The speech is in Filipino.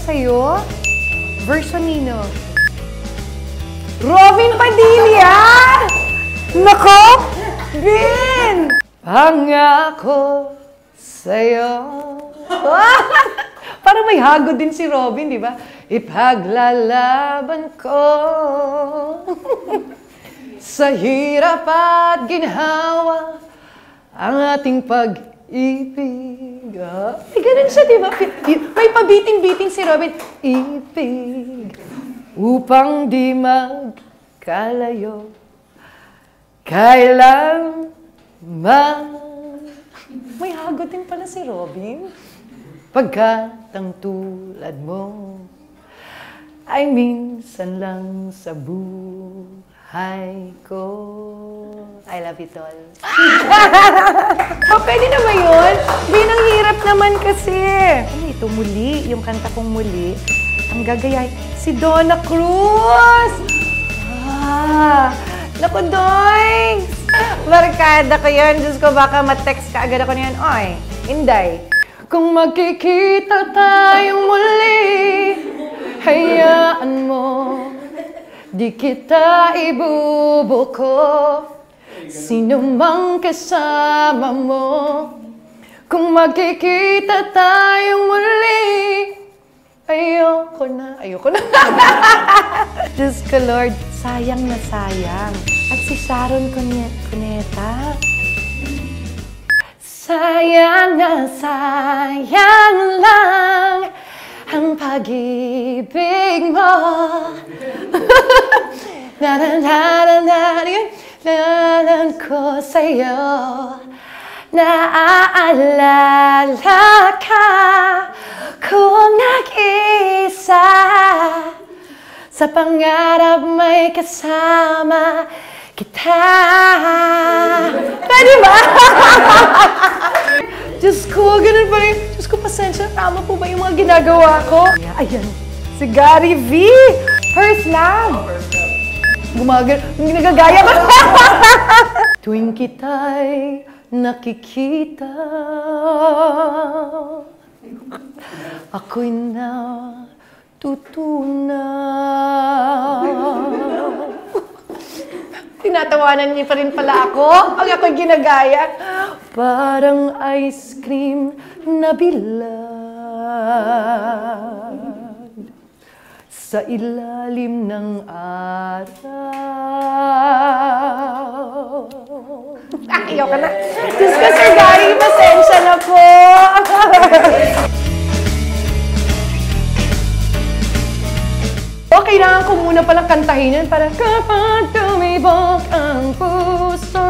sa'yo? Version nino? Robin Padilla! Nako! Bin! Pangako sa'yo. Parang may hagod din si Robin, di ba? Ipaglalaban ko sa hirap at ginhawa ang ating pag-ibig. Ganun siya, di ba? May pabiting-biting si Robin. Ibig upang di magkalayo kailanman. May hagod din pala si Robin. Pagkat ang tulad mo ay minsan lang sa buhay ko. I love you, Tol. Pwede na ba yun? Binang hirap naman kasi. Ano ito, muli? Yung kanta kong muli. Ang gagayay, si Donna Cruz! Naku, Doings! Barkada ko yan. Diyos ko, baka ma-text ka agad ako niyan. Oy, Inday. Kung magkikita tayong muli, hayaan mo, di kita ibubuko. Sino mang kasama mo, kung magkikita tayong muli, ayoko na. Diyos ko, Lord, sayang na sayang. At si Sharon Cuneta, sayang na sayang lang ang pag-ibig mo. Nalan ko sa'yo, naaalala ka kung nag-isa. Sa pangarap may kasama kita. Pwede ba? Diyos ko, ganun pa rin. Diyos ko, pasensya. Tama po ba yung mga ginagawa ko? Ayan, si Gary V. First love. Nagagaya ko. Tuwing kita'y nakikita, ako'y natutunaw. Tinatawanan niya pa rin pala ako. Pag ako'y ginagaya. Parang ice cream na bilad sa ilalim ng araw. Ayoko na. Diyos ko, Sir Gary, pasensya na po. Kailangan ko muna palang kantahin yan para kapag tumibok ang puso.